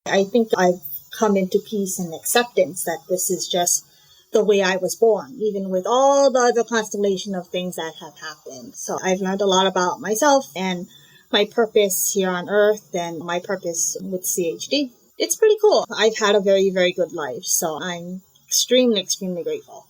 I think I've come into peace and acceptance that this is just the way I was born, even with all the other constellation of things that have happened. So I've learned a lot about myself and my purpose here on Earth and my purpose with CHD. It's pretty cool. I've had a very, very good life, so I'm extremely, extremely grateful.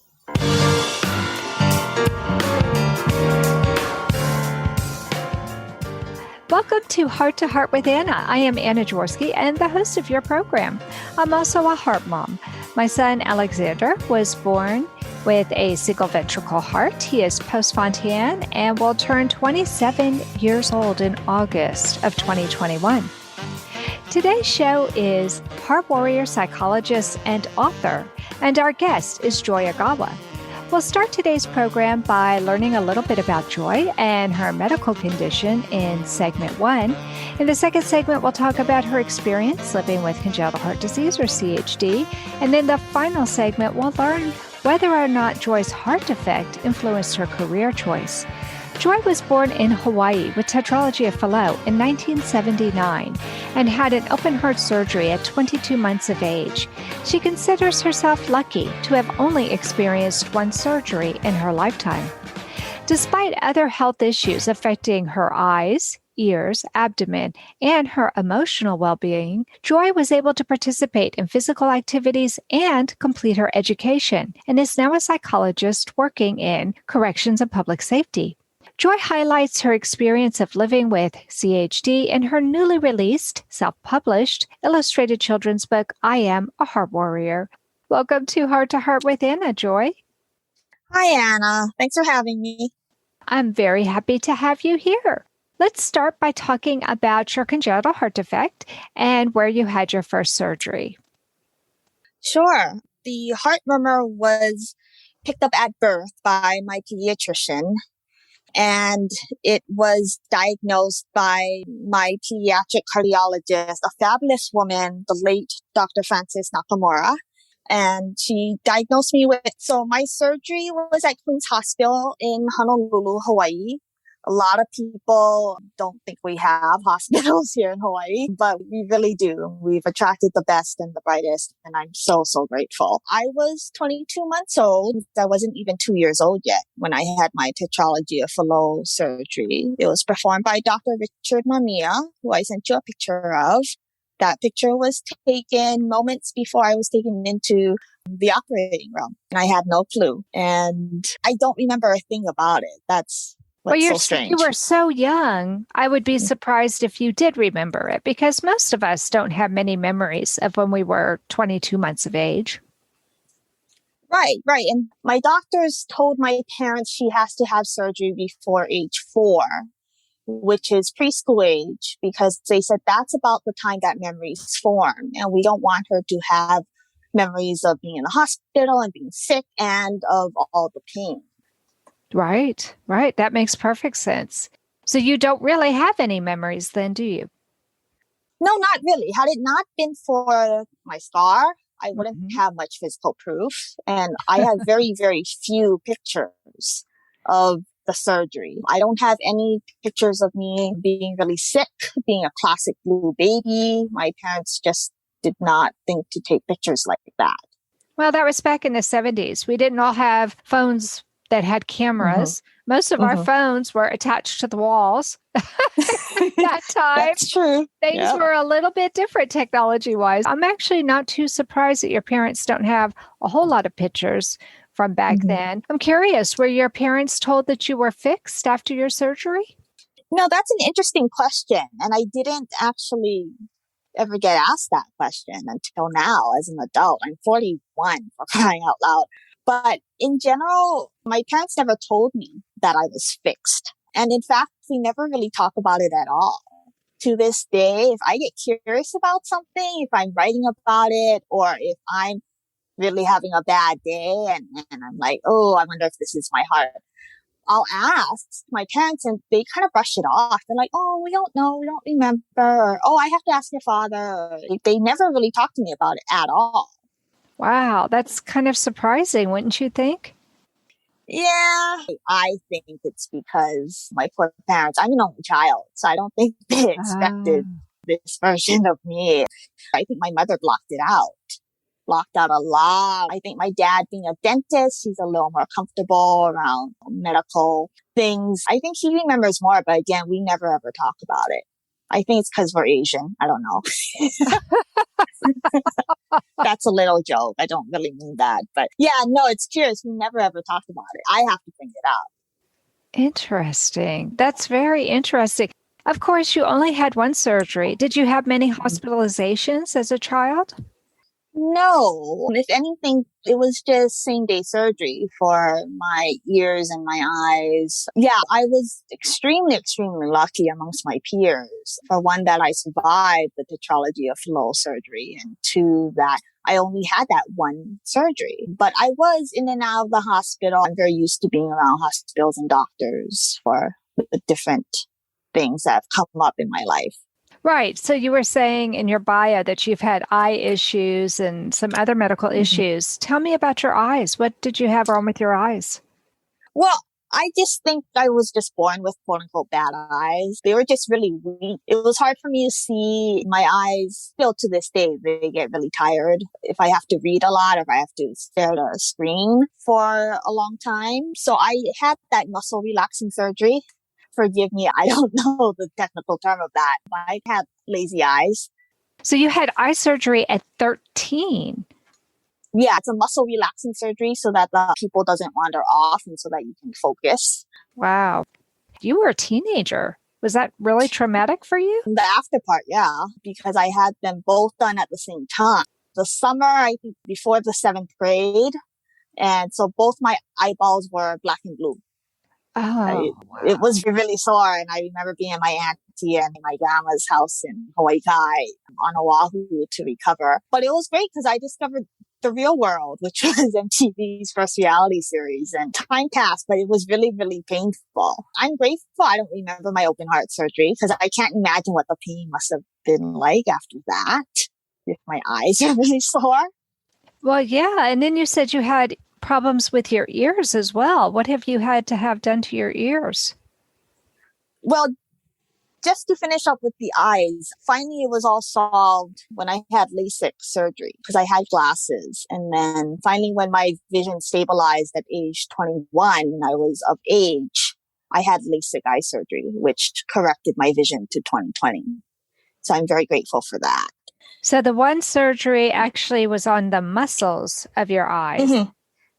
Welcome to Heart with Anna. I am Anna Jaworski and the host of your program. I'm also a heart mom. My son Alexander was born with a single ventricle heart. He is post-Fontan and will turn 27 years old in August of 2021. Today's show is heart warrior, psychologist, and author, and our guest is Joy Ogawa. We'll start today's program by learning a little bit about Joy and her medical condition in segment 1. In the second segment, we'll talk about her experience living with congenital heart disease or CHD. And in the final segment, we'll learn whether or not Joy's heart defect influenced her career choice. Joy was born in Hawaii with tetralogy of Fallot in 1979 and had an open heart surgery at 22 months of age. She considers herself lucky to have only experienced one surgery in her lifetime. Despite other health issues affecting her eyes, ears, abdomen, and her emotional well-being, Joy was able to participate in physical activities and complete her education and is now a psychologist working in corrections and public safety. Joy highlights her experience of living with CHD in her newly released, self-published, illustrated children's book, I Am a Heart Warrior. Welcome to Heart with Anna, Joy. Hi, Anna. Thanks for having me. I'm very happy to have you here. Let's start by talking about your congenital heart defect and where you had your first surgery. Sure. The heart murmur was picked up at birth by my pediatrician. And it was diagnosed by my pediatric cardiologist, a fabulous woman, the late Dr. Frances Nakamura. And she diagnosed me with, so my surgery was at Queen's Hospital in Honolulu, Hawaii. A lot of people don't think we have hospitals here in Hawaii, but we really do. We've attracted the best and the brightest, and I'm so, so grateful. I was 22 months old. I wasn't even 2 years old yet when I had my tetralogy of Fallot surgery. It was performed by Dr. Richard Mamiya, who I sent you a picture of. That picture was taken moments before I was taken into the operating room, and I had no clue. And I don't remember a thing about it. That's what's so strange. You were so young. I would be surprised if you did remember it because most of us don't have many memories of when we were 22 months of age. Right. And my doctors told my parents she has to have surgery before age 4, which is preschool age, because they said that's about the time that memories form. And we don't want her to have memories of being in the hospital and being sick and of all the pain. Right. That makes perfect sense. So you don't really have any memories then, do you? No, not really. Had it not been for my scar, I wouldn't have much physical proof. And I have very, very few pictures of the surgery. I don't have any pictures of me being really sick, being a classic blue baby. My parents just did not think to take pictures like that. Well, that was back in the 70s. We didn't all have phones that had cameras. Most of our phones were attached to the walls. At that time, that's true. Things were a little bit different technology-wise. I'm actually not too surprised that your parents don't have a whole lot of pictures from back then. I'm curious, were your parents told that you were fixed after your surgery? No, that's an interesting question. And I didn't actually ever get asked that question until now as an adult. I'm 41 for crying out loud. But in general, my parents never told me that I was fixed. And in fact, we never really talk about it at all. To this day, if I get curious about something, if I'm writing about it, or if I'm really having a bad day and I'm like, oh, I wonder if this is my heart, I'll ask my parents and they kind of brush it off. They're like, oh, we don't know, we don't remember, or, oh, I have to ask your father. They never really talked to me about it at all. Wow, that's kind of surprising, wouldn't you think? Yeah, I think it's because my poor parents, I'm an only child, so I don't think they expected this version of me. I think my mother blocked out a lot. I think my dad, being a dentist, he's a little more comfortable around medical things. I think he remembers more, but again, we never ever talk about it. I think it's because we're Asian. I don't know. That's a little joke. I don't really mean that. But yeah, no, it's curious. We never ever talked about it. I have to bring it up. Interesting. That's very interesting. Of course, you only had one surgery. Did you have many hospitalizations as a child? No. If anything, it was just same day surgery for my ears and my eyes. Yeah, I was extremely, extremely lucky amongst my peers. For one, that I survived the tetralogy of Fallot surgery, and two, that I only had that one surgery. But I was in and out of the hospital. I'm very used to being around hospitals and doctors for the different things that have come up in my life. Right. So you were saying in your bio that you've had eye issues and some other medical issues. Tell me about your eyes. What did you have wrong with your eyes? Well, I just think I was just born with quote unquote bad eyes. They were just really weak. It was hard for me to see. My eyes still to this day, they get really tired. If I have to read a lot, or if I have to stare at a screen for a long time. So I had that muscle relaxing surgery. Forgive me, I don't know the technical term of that. But I had lazy eyes. So you had eye surgery at 13. Yeah, it's a muscle relaxing surgery so that the pupil doesn't wander off and so that you can focus. Wow. You were a teenager. Was that really traumatic for you? The after part, yeah, because I had them both done at the same time. The summer, I think before the 7th grade. And so both my eyeballs were black and blue. Oh, wow. It was really sore. And I remember being at my auntie and my grandma's house in Hawaii on Oahu to recover. But it was great because I discovered The Real World, which was MTV's first reality series. And time passed, but it was really, really painful. I'm grateful I don't remember my open heart surgery because I can't imagine what the pain must have been like after that if my eyes are really sore. Well, yeah. And then you said you had problems with your ears as well. What have you had to have done to your ears? Well, just to finish up with the eyes, finally it was all solved when I had LASIK surgery because I had glasses. And then finally when my vision stabilized at age 21 and I was of age, I had LASIK eye surgery, which corrected my vision to 20/20. So I'm very grateful for that. So the one surgery actually was on the muscles of your eyes. Mm-hmm.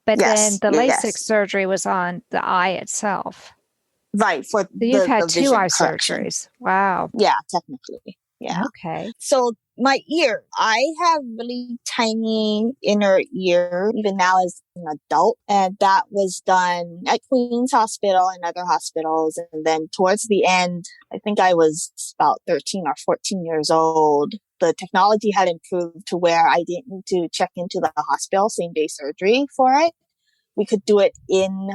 But yes, then the LASIK surgery was on the eye itself. Right. So you've had 2 eye surgeries. Wow. Yeah, technically. Yeah. Okay. So my ear, I have really tiny inner ear, even now as an adult. And that was done at Queen's Hospital and other hospitals. And then towards the end, I think I was about 13 or 14 years old. The technology had improved to where I didn't need to check into the hospital, same day surgery for it. We could do it in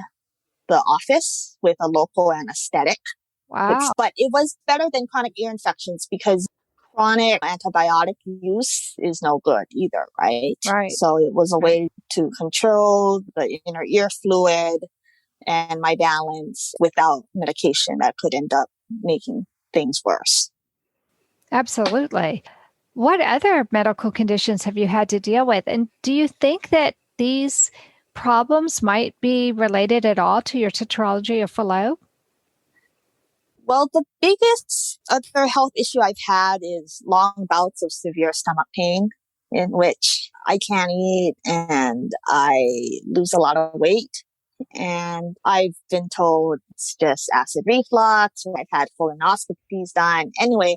the office with a local anesthetic. Wow. But it was better than chronic ear infections because chronic antibiotic use is no good either, right? Right. So it was a way to control the inner ear fluid and my balance without medication that could end up making things worse. Absolutely. What other medical conditions have you had to deal with? And do you think that these problems might be related at all to your tetralogy of Fallot? Well, the biggest other health issue I've had is long bouts of severe stomach pain in which I can't eat and I lose a lot of weight. And I've been told it's just acid reflux. I've had colonoscopies done. Anyway,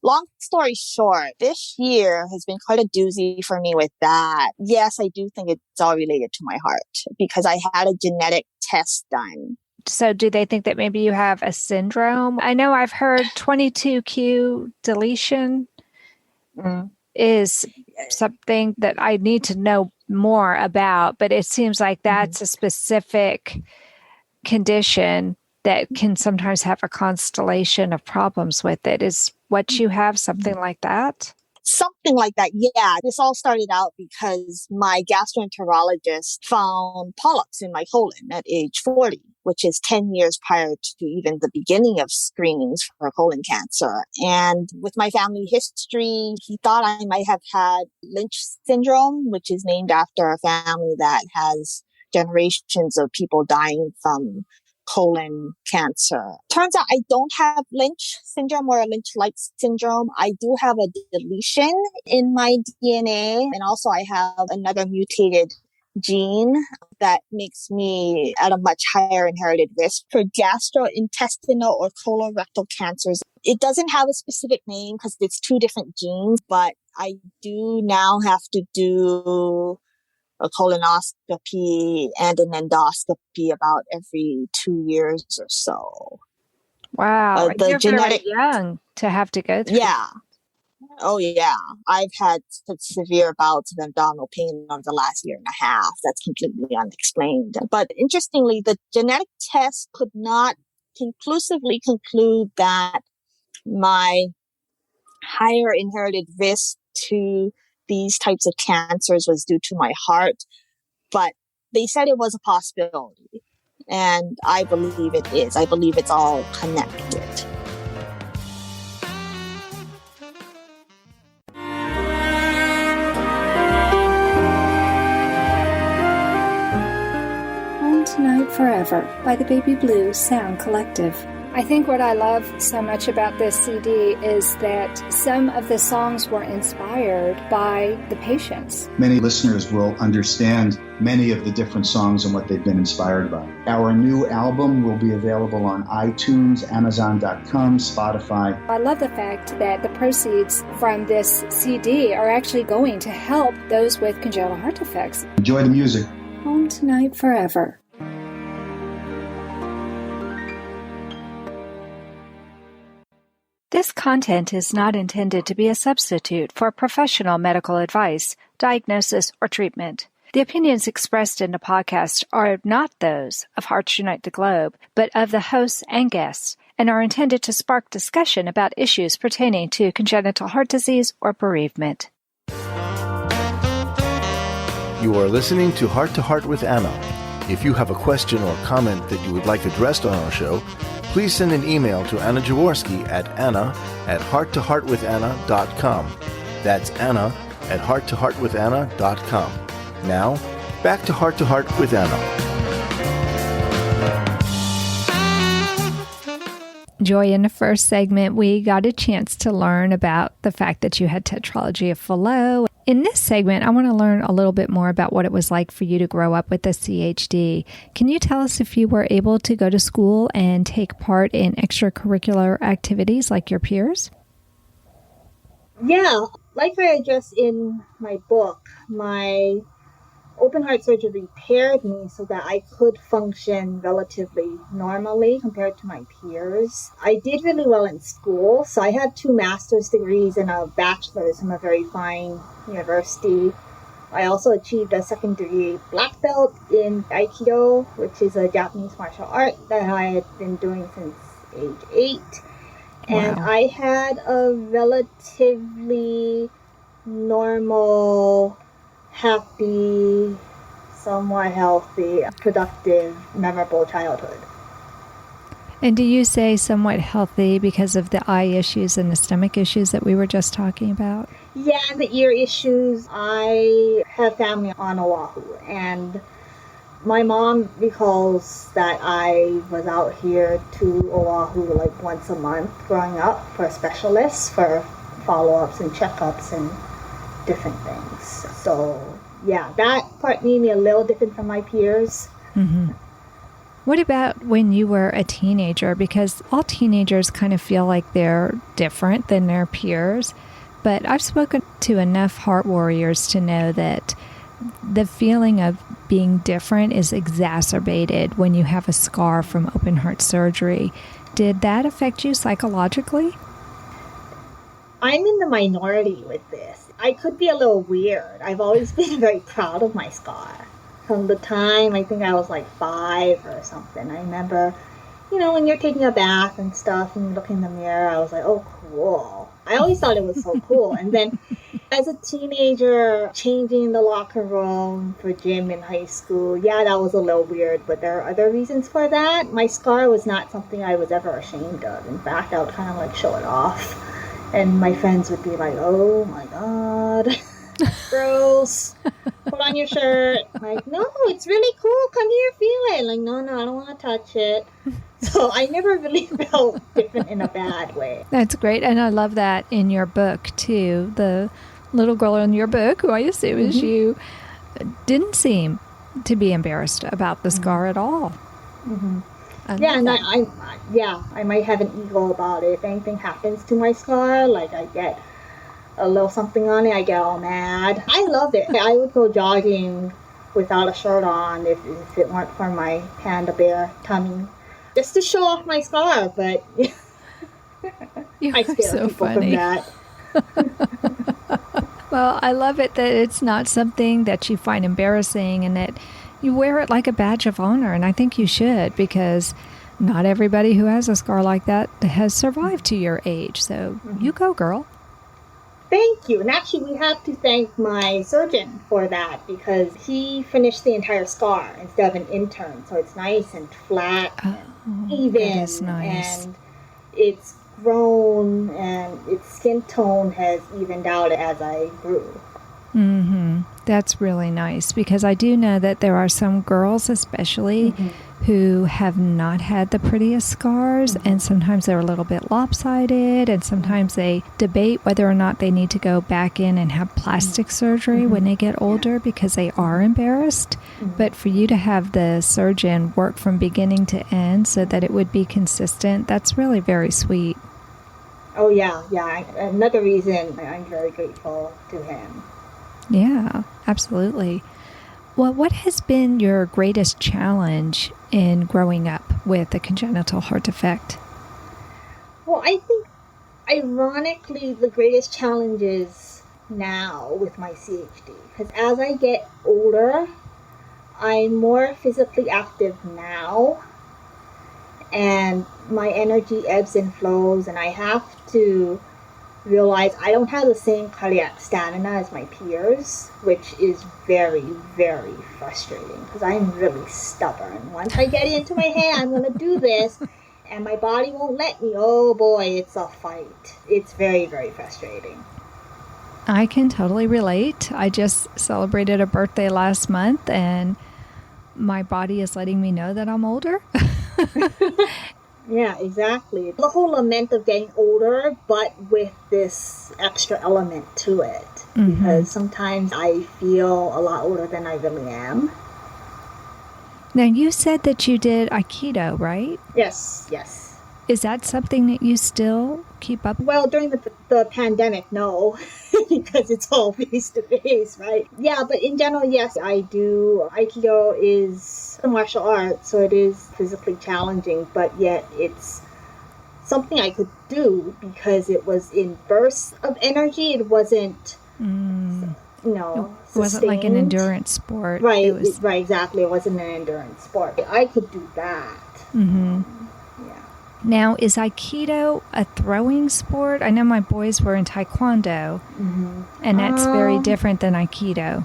long story short, this year has been quite a doozy for me with that. Yes, I do think it's all related to my heart because I had a genetic test done. So do they think that maybe you have a syndrome? I know I've heard 22q deletion is something that I need to know more about, but it seems like that's a specific condition that can sometimes have a constellation of problems with it. Is what you have something like that? Something like that. Yeah. This all started out because my gastroenterologist found polyps in my colon at age 40, which is 10 years prior to even the beginning of screenings for colon cancer. And with my family history, he thought I might have had Lynch syndrome, which is named after a family that has generations of people dying from colon cancer. Turns out I don't have Lynch syndrome or a Lynch-like syndrome. I do have a deletion in my DNA, and also I have another mutated gene that makes me at a much higher inherited risk for gastrointestinal or colorectal cancers. It doesn't have a specific name because it's two different genes, but I do now have to do a colonoscopy and an endoscopy about every 2 years or so. Wow. The You're genetic, very young to have to go through. yeah. Oh, yeah. I've had such severe bouts of abdominal pain over the last year and a half. That's completely unexplained. But interestingly, the genetic test could not conclusively conclude that my higher inherited risk to these types of cancers was due to my heart. But they said it was a possibility. And I believe it is. I believe it's all connected. Home Tonight Forever by the Baby Blue Sound Collective. I think what I love so much about this CD is that some of the songs were inspired by the patients. Many listeners will understand many of the different songs and what they've been inspired by. Our new album will be available on iTunes, Amazon.com, Spotify. I love the fact that the proceeds from this CD are actually going to help those with congenital heart defects. Enjoy the music. Home Tonight Forever. This content is not intended to be a substitute for professional medical advice, diagnosis, or treatment. The opinions expressed in the podcast are not those of Hearts Unite the Globe, but of the hosts and guests, and are intended to spark discussion about issues pertaining to congenital heart disease or bereavement. You are listening to Heart with Anna. If you have a question or comment that you would like addressed on our show, please send an email to Anna Jaworski at anna@hearttoheartwithanna.com. That's anna@hearttoheartwithanna.com. Now, back to Heart with Anna. Joy, in the first segment, we got a chance to learn about the fact that you had tetralogy of Fallot. In this segment, I want to learn a little bit more about what it was like for you to grow up with a CHD. Can you tell us if you were able to go to school and take part in extracurricular activities like your peers? Yeah, like I addressed in my book, my open heart surgery repaired me so that I could function relatively normally compared to my peers. I did really well in school, so I had 2 master's degrees and a bachelor's from a very fine university. I also achieved a second degree black belt in Aikido, which is a Japanese martial art that I had been doing since age 8. And Wow. I had a relatively normal, happy, somewhat healthy, productive, memorable childhood. And do you say somewhat healthy because of the eye issues and the stomach issues that we were just talking about? Yeah, and the ear issues. I have family on Oahu, and my mom recalls that I was out here to Oahu like once a month growing up for specialists for follow-ups and checkups and different things. So yeah, that part made me a little different from my peers. Mm-hmm. What about when you were a teenager? Because all teenagers kind of feel like they're different than their peers. But I've spoken to enough heart warriors to know that the feeling of being different is exacerbated when you have a scar from open heart surgery. Did that affect you psychologically? I'm in the minority with this. I could be a little weird. I've always been very proud of my scar. From the time I think I was like 5 or something. I remember, when you're taking a bath and stuff and you look in the mirror, I was like, oh, cool. I always thought it was so cool. And then as a teenager, changing the locker room for gym in high school, yeah, that was a little weird, but there are other reasons for that. My scar was not something I was ever ashamed of. In fact, I would kind of like show it off. And my friends would be like, oh my God, gross. Put on your shirt. Like, no, it's really cool. Come here, feel it. Like, no, I don't want to touch it. So I never really felt different in a bad way. That's great. And I love that in your book, too. The little girl in your book, who I assume is you, didn't seem to be embarrassed about the scar at all. Yeah, and I might have an ego about it. If anything happens to my scar, like I get a little something on it, I get all mad. I love it. I would go jogging without a shirt on if it weren't for my panda bear tummy, just to show off my scar. But I scare so people funny. from that. Well, I love it that it's not something that you find embarrassing and that you wear it like a badge of honor. And I think you should, because not everybody who has a scar like that has survived to your age. So you go, girl. Thank you. And actually, we have to thank my surgeon for that, because he finished the entire scar instead of an intern. So it's nice and flat and even. That is nice. And it's grown and its skin tone has evened out as I grew. That's really nice, because I do know that there are some girls especially who have not had the prettiest scars, and sometimes they're a little bit lopsided, and sometimes they debate whether or not they need to go back in and have plastic surgery when they get older because they are embarrassed. But for you to have the surgeon work from beginning to end so that it would be consistent, that's really very sweet. Oh, yeah. Another reason I'm very grateful to him. Yeah, absolutely. Well, what has been your greatest challenge in growing up with a congenital heart defect? Well, I think, ironically, the greatest challenge is now with my CHD. Because as I get older, I'm more physically active now. And my energy ebbs and flows, and I have to realize I don't have the same cardiac stamina as my peers, which is very, very frustrating, because I'm really stubborn. Once I get into my head, I'm going to do this, and my body won't let me. Oh boy, it's a fight. It's very, very frustrating. I can totally relate. I just celebrated a birthday last month, and my body is letting me know that I'm older. Yeah, exactly. The whole lament of getting older, but with this extra element to it. Because sometimes I feel a lot older than I really am. Now, you said that you did Aikido, right? Yes. Is that something that you still keep up? Well, during the pandemic, no, because it's all face-to-face, right? Yeah, but in general, yes, I do. Aikido is a martial art, so it is physically challenging, but yet it's something I could do because it was in bursts of energy. It wasn't, It wasn't like an endurance sport. Right, right, exactly. It wasn't an endurance sport. I could do that. Now, is Aikido a throwing sport? I know my boys were in Taekwondo, and that's very different than Aikido.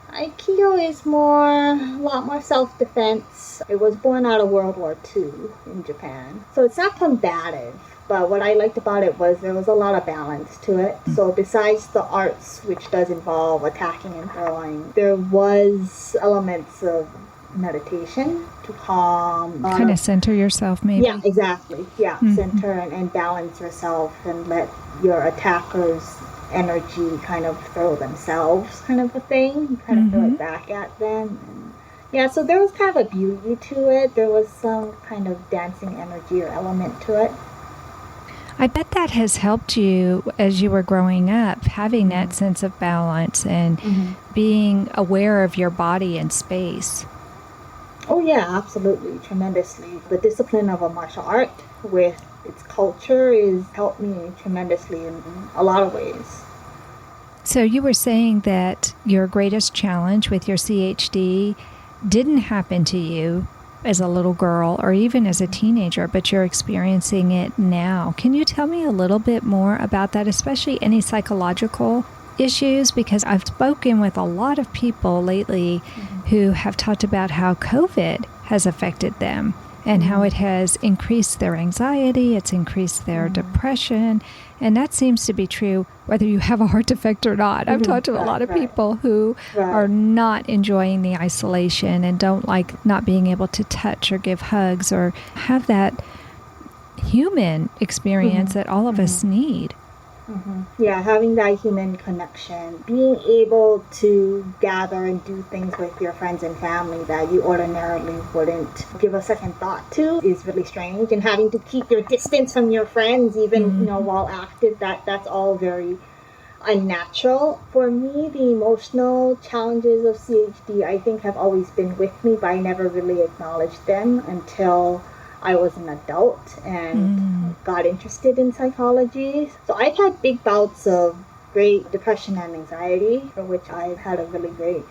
Aikido is a lot more self-defense. It was born out of World War II in Japan. So it's not combative, but what I liked about it was there was a lot of balance to it. So besides the arts, which does involve attacking and throwing, there was elements of meditation to calm. Kind of center yourself, maybe? Yeah, exactly. Yeah, center and balance yourself and let your attacker's energy kind of throw themselves, kind of a thing. You kind of throw it back at them. And yeah, so there was kind of a beauty to it. There was some kind of dancing energy or element to it. I bet that has helped you as you were growing up, having that sense of balance and being aware of your body and space. Oh yeah, absolutely, tremendously. The discipline of a martial art with its culture has helped me tremendously in a lot of ways. So you were saying that your greatest challenge with your CHD didn't happen to you as a little girl or even as a teenager, but you're experiencing it now. Can you tell me a little bit more about that, especially any psychological issues? Because I've spoken with a lot of people lately who have talked about how COVID has affected them and how it has increased their anxiety, it's increased their depression, and that seems to be true whether you have a heart defect or not. I've talked to a lot of people who are not enjoying the isolation and don't like not being able to touch or give hugs or have that human experience that all of us need. Yeah, having that human connection, being able to gather and do things with your friends and family that you ordinarily wouldn't give a second thought to is really strange. And having to keep your distance from your friends, even while active, that's all very unnatural. For me, the emotional challenges of CHD, I think, have always been with me, but I never really acknowledged them until I was an adult and got interested in psychology. So I've had big bouts of great depression and anxiety, for which I've had a really great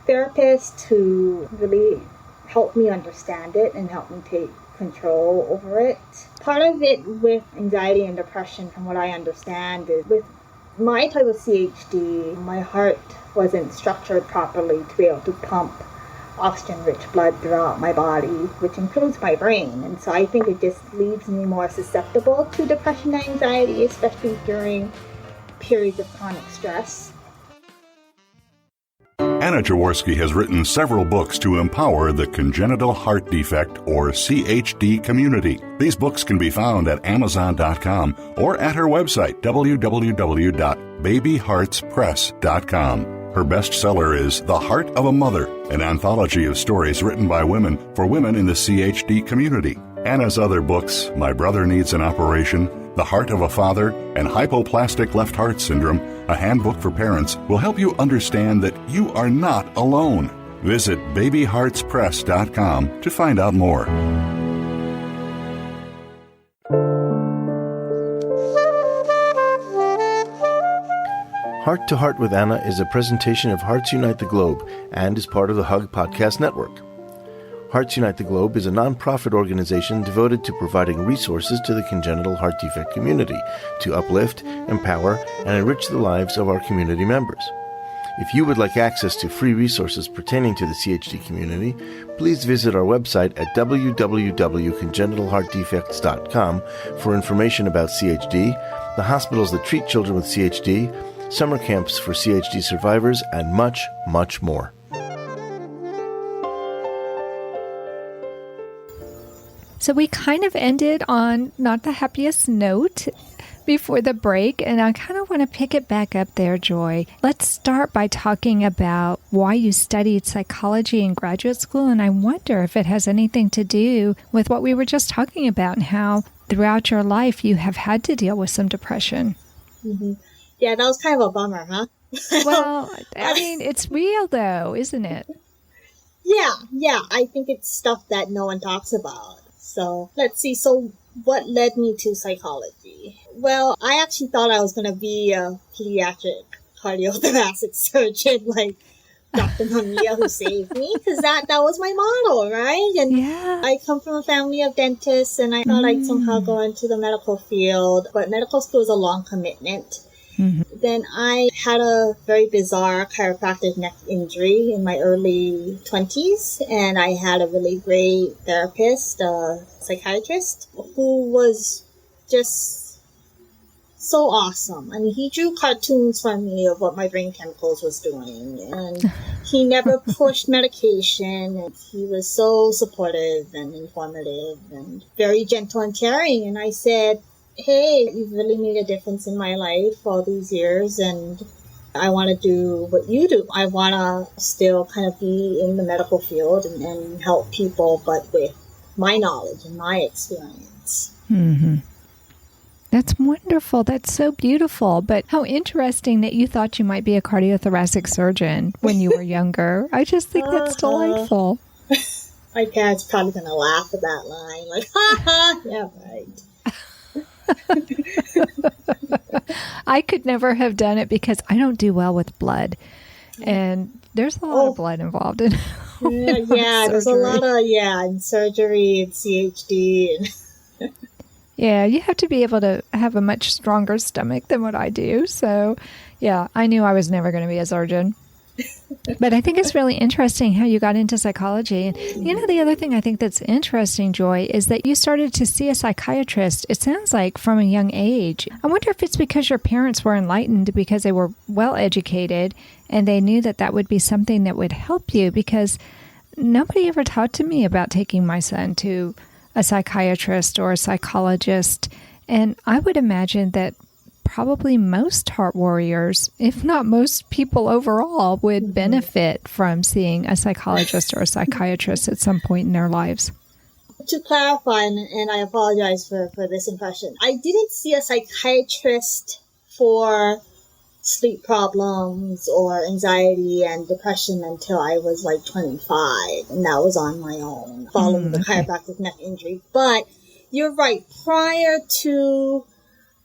therapist who really helped me understand it and helped me take control over it. Part of it with anxiety and depression, from what I understand, is with my type of CHD, my heart wasn't structured properly to be able to pump oxygen-rich blood throughout my body, which includes my brain. And so I think it just leaves me more susceptible to depression and anxiety, especially during periods of chronic stress. Anna Jaworski has written several books to empower the congenital heart defect, or CHD, community. These books can be found at Amazon.com or at her website, www.babyheartspress.com. Her bestseller is The Heart of a Mother, an anthology of stories written by women for women in the CHD community. Anna's other books, My Brother Needs an Operation, The Heart of a Father, and Hypoplastic Left Heart Syndrome, a handbook for parents, will help you understand that you are not alone. Visit babyheartspress.com to find out more. Heart to Heart with Anna is a presentation of Hearts Unite the Globe and is part of the Hug Podcast Network. Hearts Unite the Globe is a non-profit organization devoted to providing resources to the congenital heart defect community to uplift, empower, and enrich the lives of our community members. If you would like access to free resources pertaining to the CHD community, please visit our website at www.congenitalheartdefects.com for information about CHD, the hospitals that treat children with CHD, summer camps for CHD survivors, and much, much more. So we kind of ended on not the happiest note before the break, and I kind of want to pick it back up there, Joy. Let's start by talking about why you studied psychology in graduate school, and I wonder if it has anything to do with what we were just talking about and how throughout your life you have had to deal with some depression. Yeah, that was kind of a bummer, huh? Well, I mean, it's real though, isn't it? Yeah. I think it's stuff that no one talks about. So let's see. So what led me to psychology? Well, I actually thought I was going to be a pediatric cardiothoracic surgeon like Dr. Mamiya, who saved me, because that was my model, right? And I come from a family of dentists, and I thought I'd somehow go into the medical field, but medical school is a long commitment. Then I had a very bizarre chiropractic neck injury in my early 20s, and I had a really great therapist, a psychiatrist, who was just so awesome. I mean, he drew cartoons for me of what my brain chemicals was doing, and he never pushed medication, and he was so supportive and informative and very gentle and caring. And I said, hey, you've really made a difference in my life all these years, and I want to do what you do. I want to still kind of be in the medical field and help people, but with my knowledge and my experience. That's wonderful. That's so beautiful. But how interesting that you thought you might be a cardiothoracic surgeon when you were younger. I just think that's delightful. My parents are probably going to laugh at that line. Like, ha ha, yeah, right. I could never have done it because I don't do well with blood. And there's a lot of blood involved in there's a lot of, and surgery and CHD. And yeah, you have to be able to have a much stronger stomach than what I do. So, yeah, I knew I was never going to be a surgeon. But I think it's really interesting how you got into psychology. And, the other thing I think that's interesting, Joy, is that you started to see a psychiatrist, it sounds like, from a young age. I wonder if it's because your parents were enlightened because they were well educated and they knew that that would be something that would help you, because nobody ever talked to me about taking my son to a psychiatrist or a psychologist. And I would imagine that probably most heart warriors, if not most people overall, would benefit from seeing a psychologist or a psychiatrist at some point in their lives. To clarify, and I apologize for this impression, I didn't see a psychiatrist for sleep problems or anxiety and depression until I was like 25, and that was on my own, following the chiropractic neck injury. But you're right, prior to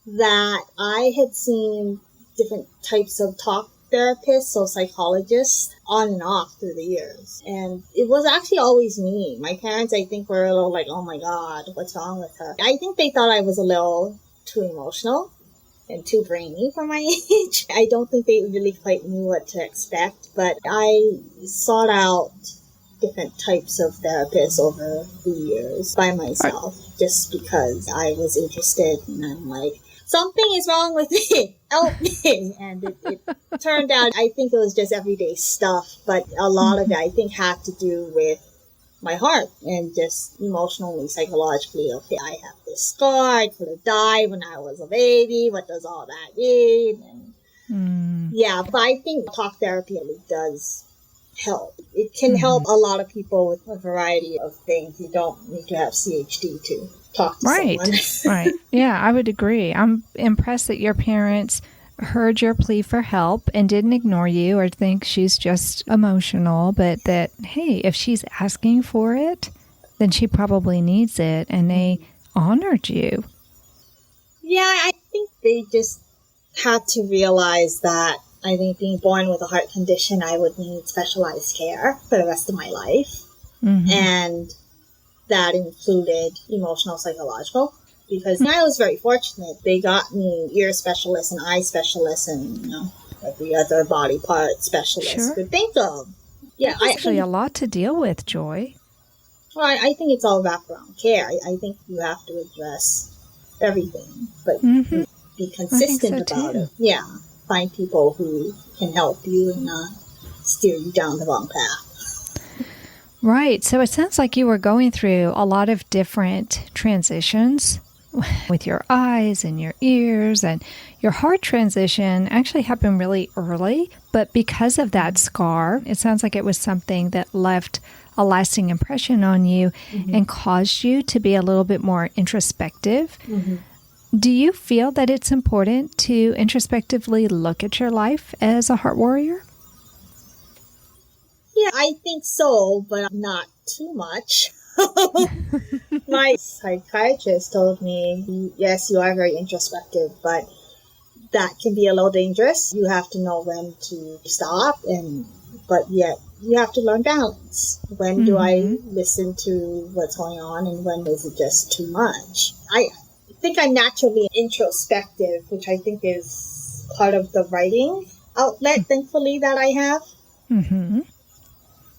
that, I had seen different types of talk therapists, so psychologists, on and off through the years. And it was actually always me. My parents, I think, were a little like, oh my God, what's wrong with her? I think they thought I was a little too emotional and too brainy for my age. I don't think they really quite knew what to expect, but I sought out different types of therapists over the years by myself, just because I was interested, and I'm like, something is wrong with me. Help me. And it turned out, I think it was just everyday stuff, but a lot of it, I think, had to do with my heart and just emotionally, psychologically. Okay, I have this scar. I could have died when I was a baby. What does all that mean? And but I think talk therapy really does help. It can help a lot of people with a variety of things. You don't need to have CHD to talk to someone. Right. Yeah, I would agree. I'm impressed that your parents heard your plea for help and didn't ignore you or think she's just emotional, but that, hey, if she's asking for it, then she probably needs it, and they honored you. Yeah, I think they just had to realize that, I think, being born with a heart condition, I would need specialized care for the rest of my life. And that included emotional, psychological, because I was very fortunate. They got me ear specialists and eye specialists and, every other body part specialist could think of. Yeah, that's actually a lot to deal with, Joy. Well, I think it's all wraparound care. I think you have to address everything, but be consistent about it. Yeah, find people who can help you and not steer you down the wrong path. Right. So it sounds like you were going through a lot of different transitions with your eyes and your ears, and your heart transition actually happened really early. But because of that scar, it sounds like it was something that left a lasting impression on you and caused you to be a little bit more introspective. Do you feel that it's important to introspectively look at your life as a heart warrior? Yeah, I think so, but not too much. My psychiatrist told me, yes, you are very introspective, but that can be a little dangerous. You have to know when to stop, but yet you have to learn balance. When do I listen to what's going on, and when is it just too much? I think I'm naturally introspective, which I think is part of the writing outlet, thankfully, that I have.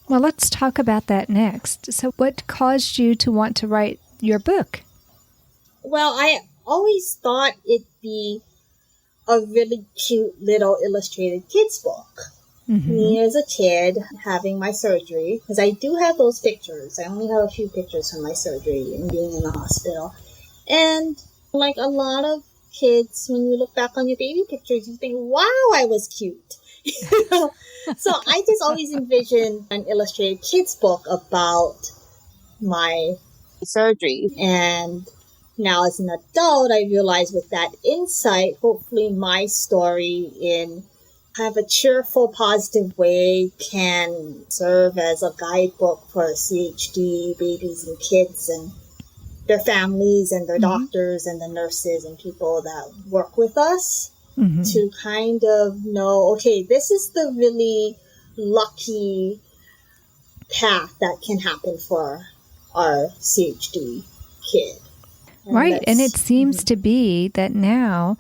Well, let's talk about that next. So what caused you to want to write your book? Well, I always thought it'd be a really cute little illustrated kids book. Me as a kid having my surgery, because I do have those pictures. I only have a few pictures from my surgery and being in the hospital. And like a lot of kids, when you look back on your baby pictures, you think, wow, I was cute. So I just always envisioned an illustrated kids book about my surgery. And now as an adult, I realize with that insight, hopefully my story in kind of a cheerful, positive way can serve as a guidebook for CHD babies and kids and their families and their doctors and the nurses and people that work with us. To kind of know, okay, this is the really lucky path that can happen for our CHD kid. Right. And it seems to be that now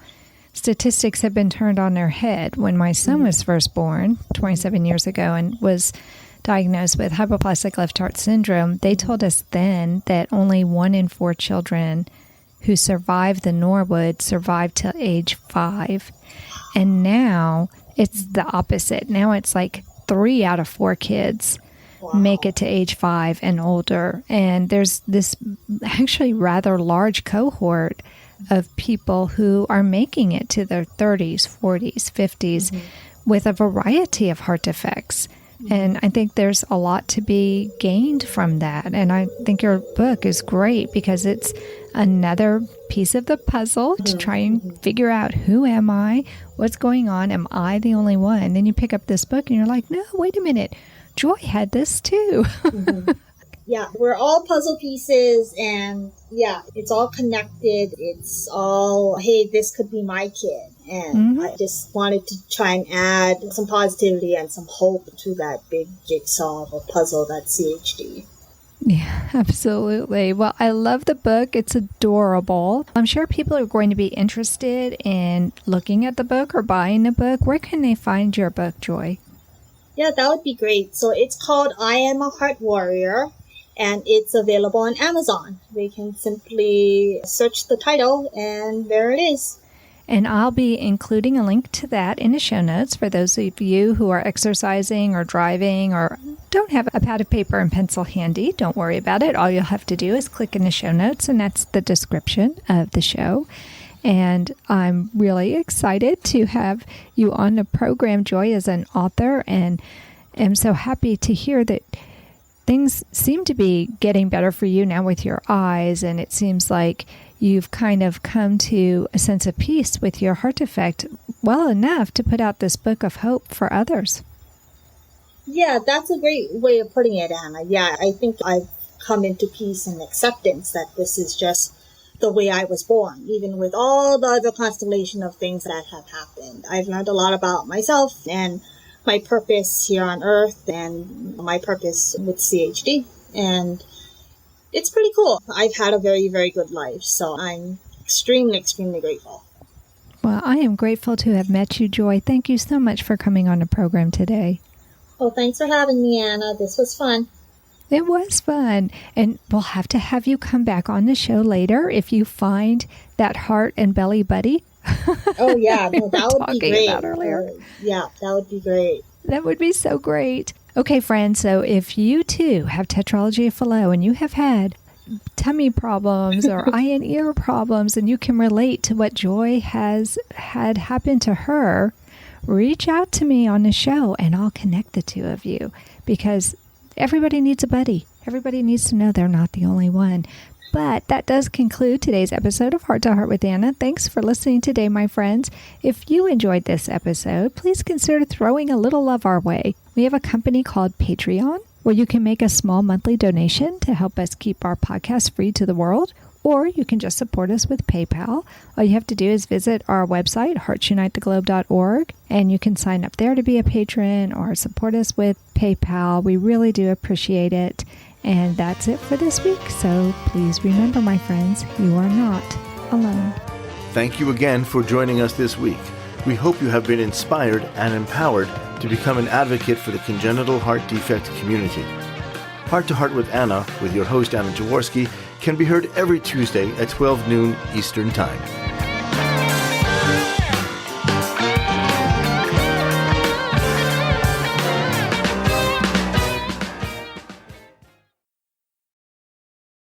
statistics have been turned on their head. When my son was first born 27 years ago and was diagnosed with hypoplastic left heart syndrome, they told us then that only 1 in 4 children who survived the Norwood survived till age 5. And now it's the opposite. Now it's like 3 out of 4 kids make it to age 5 and older. And there's this actually rather large cohort of people who are making it to their 30s, 40s, 50s with a variety of heart defects. And I think there's a lot to be gained from that. And I think your book is great because it's another piece of the puzzle to try and figure out, who am I? What's going on? Am I the only one? And then you pick up this book and you're like, no, wait a minute. Joy had this too. Yeah, we're all puzzle pieces, and yeah, it's all connected. It's all, hey, this could be my kid. And I just wanted to try and add some positivity and some hope to that big jigsaw of a puzzle that's CHD. Yeah, absolutely. Well, I love the book. It's adorable. I'm sure people are going to be interested in looking at the book or buying the book. Where can they find your book, Joy? Yeah, that would be great. So it's called I Am a Heart Warrior, and it's available on Amazon. They can simply search the title, and there it is. And I'll be including a link to that in the show notes for those of you who are exercising or driving or don't have a pad of paper and pencil handy. Don't worry about it. All you'll have to do is click in the show notes, and that's the description of the show. And I'm really excited to have you on the program, Joy, as an author, and am so happy to hear that things seem to be getting better for you now with your eyes, and it seems like you've kind of come to a sense of peace with your heart defect well enough to put out this book of hope for others. Yeah, that's a great way of putting it, Anna. Yeah, I think I've come into peace and acceptance that this is just the way I was born, even with all the other constellation of things that have happened. I've learned a lot about myself and my purpose here on Earth and my purpose with CHD. And it's pretty cool. I've had a very, very good life. So I'm extremely, extremely grateful. Well, I am grateful to have met you, Joy. Thank you so much for coming on the program today. Oh, thanks for having me, Anna. This was fun. It was fun. And we'll have to have you come back on the show later if you find that heart and belly buddy. Oh, yeah. No, that would be great. Yeah, that would be great. That would be so great. Okay, friends. So if you too have tetralogy of Fallot and you have had tummy problems or eye and ear problems and you can relate to what Joy has had happen to her, reach out to me on the show and I'll connect the two of you, because everybody needs a buddy. Everybody needs to know they're not the only one. But that does conclude today's episode of Heart to Heart with Anna. Thanks for listening today, my friends. If you enjoyed this episode, please consider throwing a little love our way. We have a company called Patreon, where you can make a small monthly donation to help us keep our podcast free to the world, or you can just support us with PayPal. All you have to do is visit our website, heartsunitetheglobe.org, and you can sign up there to be a patron or support us with PayPal. We really do appreciate it. And that's it for this week. So please remember, my friends, you are not alone. Thank you again for joining us this week. We hope you have been inspired and empowered to become an advocate for the congenital heart defect community. Heart to Heart with Anna, with your host Anna Jaworski, can be heard every Tuesday at 12 noon Eastern Time.